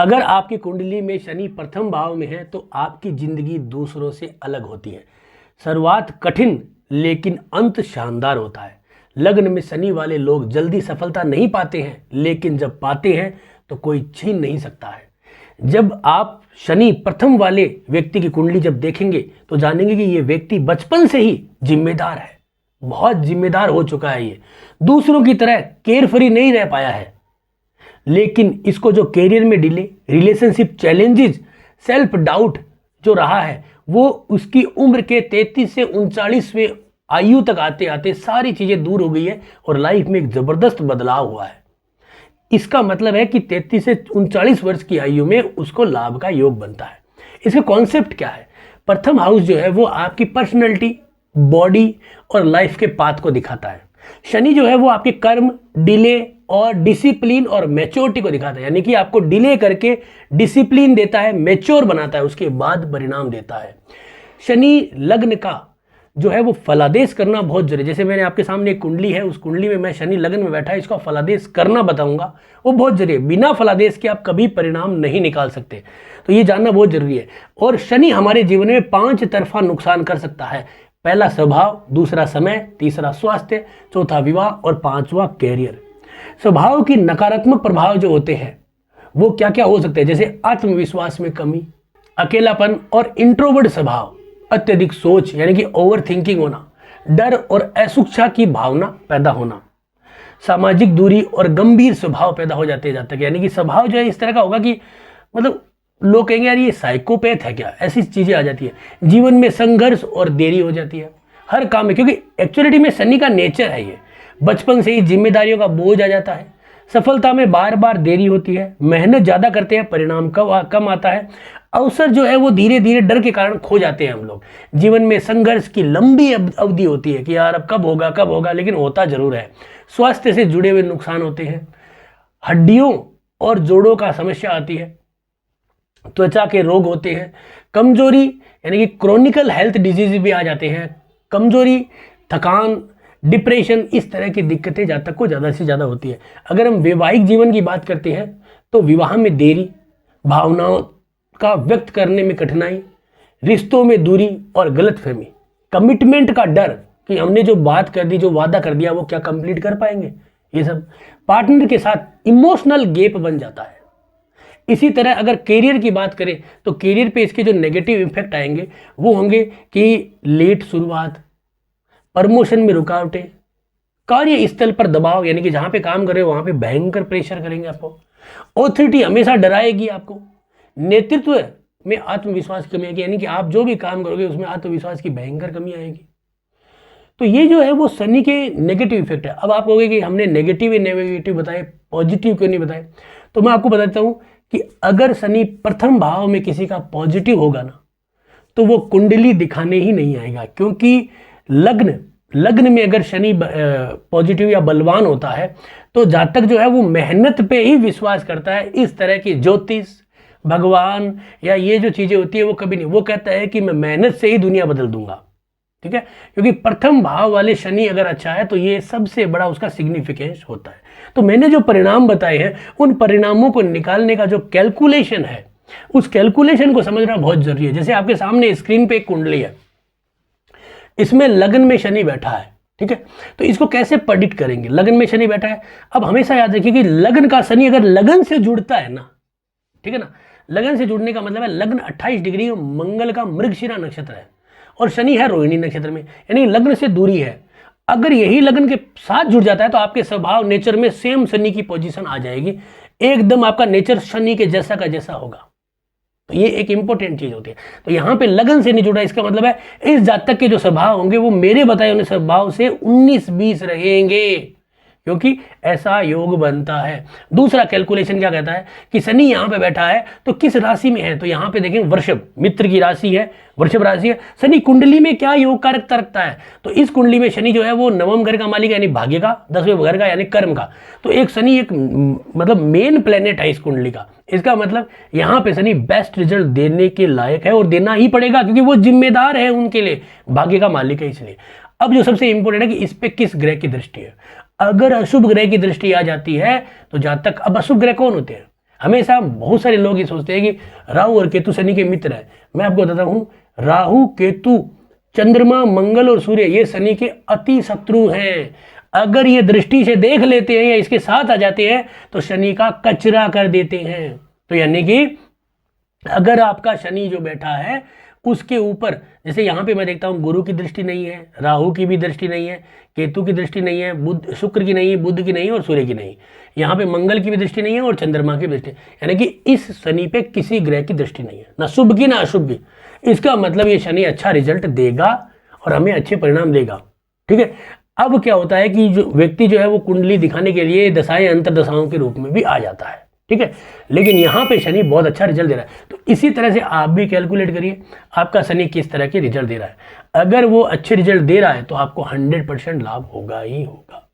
अगर आपकी कुंडली में शनि प्रथम भाव में है तो आपकी जिंदगी दूसरों से अलग होती है। शुरुआत कठिन लेकिन अंत शानदार होता है। लग्न में शनि वाले लोग जल्दी सफलता नहीं पाते हैं, लेकिन जब पाते हैं तो कोई छीन नहीं सकता है। जब आप शनि प्रथम वाले व्यक्ति की कुंडली जब देखेंगे तो जानेंगे कि ये व्यक्ति बचपन से ही जिम्मेदार है, बहुत जिम्मेदार हो चुका है। ये दूसरों की तरह केयरफ्री नहीं रह पाया है, लेकिन इसको जो कैरियर में delay, relationship challenges, self doubt जो रहा है, वो उसकी उम्र के 33 से 39वें आयु तक आते आते सारी चीज़ें दूर हो गई है और लाइफ में एक ज़बरदस्त बदलाव हुआ है। इसका मतलब है कि 33 से 39 वर्ष की आयु में उसको लाभ का योग बनता है। इसका कॉन्सेप्ट क्या है? प्रथम हाउस जो है वो आपकी पर्सनैलिटी, बॉडी और लाइफ के पाथ को दिखाता है। शनि जो है वो आपके कर्म, डिले और डिसिप्लिन और मैच्योरिटी को दिखाता है, यानी कि आपको डिले करके डिसिप्लिन देता है, मैच्योर बनाता है, उसके बाद परिणाम देता है। शनि लग्न का जो है वो फलादेश करना बहुत जरूरी है। जैसे मैंने आपके सामने एक कुंडली है, उस कुंडली में मैं शनि लग्न में बैठा है, इसका फलादेश करना बताऊंगा, वो बहुत जरूरी है। बिना फलादेश के आप कभी परिणाम नहीं निकाल सकते, तो ये जानना बहुत जरूरी है। और शनि हमारे जीवन में 5 तरफा नुकसान कर सकता है। पहला स्वभाव, दूसरा समय, तीसरा स्वास्थ्य, चौथा विवाह और 5वां कैरियर। स्वभाव की नकारात्मक प्रभाव जो होते हैं वो क्या क्या हो सकते हैं? जैसे आत्मविश्वास में कमी, अकेलापन और इंट्रोवर्ट स्वभाव, अत्यधिक सोच यानी कि ओवर थिंकिंग होना, डर और असुरक्षा की भावना पैदा होना, सामाजिक दूरी और गंभीर स्वभाव पैदा हो जाते हैं। यानी कि स्वभाव जो है इस तरह का होगा कि मतलब लोग कहेंगे यार ये साइकोपैथ है क्या, ऐसी चीजें आ जाती है। जीवन में संघर्ष और देरी हो जाती है हर काम में, क्योंकि एक्चुअलिटी में शनि का नेचर है ये। बचपन से ही जिम्मेदारियों का बोझ आ जाता है, सफलता में बार बार देरी होती है, मेहनत ज़्यादा करते हैं, परिणाम कम आता है, अवसर जो है वो धीरे धीरे डर के कारण खो जाते हैं हम लोग। जीवन में संघर्ष की लंबी अवधि होती है कि यार अब कब होगा, लेकिन होता जरूर है। स्वास्थ्य से जुड़े हुए नुकसान होते हैं, हड्डियों और जोड़ों का समस्या आती है, त्वचा के रोग होते हैं, कमजोरी यानी कि क्रोनिकल हेल्थ डिजीज भी आ जाते हैं, कमजोरी, थकान, डिप्रेशन, इस तरह की दिक्कतें जातक को ज़्यादा से ज़्यादा होती है। अगर हम वैवाहिक जीवन की बात करते हैं तो विवाह में देरी, भावनाओं का व्यक्त करने में कठिनाई, रिश्तों में दूरी और गलतफहमी, कमिटमेंट का डर कि हमने जो बात कर दी, जो वादा कर दिया, वो क्या कंप्लीट कर पाएंगे, ये सब। पार्टनर के साथ इमोशनल गैप बन जाता है। इसी तरह अगर कैरियर की बात करें तो कैरियर पे इसके जो नेगेटिव इफेक्ट आएंगे वो होंगे कि लेट शुरुआत, प्रमोशन में रुकावटें, कार्यस्थल पर दबाव यानी कि जहां पे काम कर रहे हो वहां पे भयंकर प्रेशर करेंगे आपको, ऑथोरिटी हमेशा डराएगी आपको, नेतृत्व में आत्मविश्वास की कमी आएगी, यानी कि आप जो भी काम करोगे उसमें आत्मविश्वास की भयंकर कमी आएगी। तो ये जो है वो शनि के नेगेटिव इफेक्ट है। अब आप कहोगे कि हमने नेगेटिव नेगेटिव बताए, पॉजिटिव क्यों नहीं बताए? तो मैं आपको बताता हूं कि अगर शनि प्रथम भाव में किसी का पॉजिटिव होगा ना तो वो कुंडली दिखाने ही नहीं आएगा, क्योंकि लग्न में अगर शनि पॉजिटिव या बलवान होता है तो जातक जो है वो मेहनत पे ही विश्वास करता है। इस तरह की ज्योतिष, भगवान या ये जो चीजें होती है वो कभी नहीं, वो कहता है कि मैं मेहनत से ही दुनिया बदल दूंगा, ठीक है, क्योंकि प्रथम भाव वाले शनि अगर अच्छा है तो ये सबसे बड़ा उसका सिग्निफिकेंस होता है। तो मैंने जो परिणाम बताए हैं उन परिणामों को निकालने का जो कैलकुलेशन है उस कैलकुलेशन को समझना बहुत जरूरी है। जैसे आपके सामने स्क्रीन पे एक कुंडली है, इसमें लगन में शनि बैठा है, ठीक है, तो इसको कैसे प्रेडिक्ट करेंगे? लगन में शनि बैठा है, अब हमेशा याद रखिए कि लगन का शनि अगर लगन से जुड़ता है ना, ठीक है ना, लगन से जुड़ने का मतलब है लगन 28 डिग्री मंगल का मृगशिरा नक्षत्र है और शनि है रोहिणी नक्षत्र में, यानी लग्न से दूरी है। अगर यही लगन के साथ जुड़ जाता है तो आपके स्वभाव नेचर में सेम शनि की पोजीशन आ जाएगी, एकदम आपका नेचर शनि के जैसा का जैसा होगा। तो ये एक इंपॉर्टेंट चीज होती है। तो यहाँ पे लगन से नहीं जुड़ा, इसका मतलब है इस जातक के जो स्वभाव होंगे वो मेरे बताए हुए स्वभाव से 19-20 रहेंगे, क्योंकि ऐसा योग बनता है। दूसरा कैलकुलेशन क्या कहता है कि शनि यहाँ पे बैठा है तो किस राशि में है, तो यहाँ पे देखें वृषभ, मित्र की राशि है, वृषभ राशि है। शनि कुंडली में क्या योग कारकता रखता है, तो इस कुंडली में शनि जो है वो नवम घर का मालिक यानी भाग्य का, 10वें घर का यानी कर्म का। तो एक शनि एक मतलब मेन प्लेनेट है इस कुंडली का। इसका मतलब यहाँ पे शनि बेस्ट रिजल्ट देने के लायक है और देना ही पड़ेगा, क्योंकि वो जिम्मेदार है उनके लिए, भाग्य का मालिक है इसलिए। अब जो सबसे इंपॉर्टेंट है कि इस पे किस ग्रह की दृष्टि है। अगर अशुभ ग्रह की दृष्टि आ जाती है तो जातक, अब अशुभ ग्रह कौन होते हैं? हमेशा बहुत सारे लोग ये सोचते हैं कि राहु और केतु शनि के मित्र है। मैं आपको बताता हूँ, राहु केतु चंद्रमा मंगल और सूर्य ये शनि के अति शत्रु हैं। अगर ये दृष्टि से देख लेते हैं या इसके साथ आ जाते हैं तो शनि का कचरा कर देते हैं। तो यानी कि अगर आपका शनि जो बैठा है उसके ऊपर, जैसे यहाँ पे मैं देखता हूँ गुरु की दृष्टि नहीं है, राहु की भी दृष्टि नहीं है, केतु की दृष्टि नहीं है, बुध शुक्र की नहीं है, बुध की नहीं है और सूर्य की नहीं, यहाँ पे मंगल की भी दृष्टि नहीं है और चंद्रमा की दृष्टि, यानी कि इस शनि पे किसी ग्रह की दृष्टि नहीं है, ना शुभ की ना अशुभ की। इसका मतलब ये शनि अच्छा रिजल्ट देगा और हमें अच्छे परिणाम देगा। ठीक है। अब क्या होता है कि जो व्यक्ति जो है वो कुंडली दिखाने के लिए दशाएं अंतर दशाओं के रूप में भी आ जाता है। ठीक है, लेकिन यहाँ पे शनि बहुत अच्छा रिजल्ट दे रहा है। तो इसी तरह से आप भी कैलकुलेट करिए आपका शनि किस तरह के रिजल्ट दे रहा है। अगर वो अच्छे रिजल्ट दे रहा है तो आपको 100% लाभ होगा ही होगा।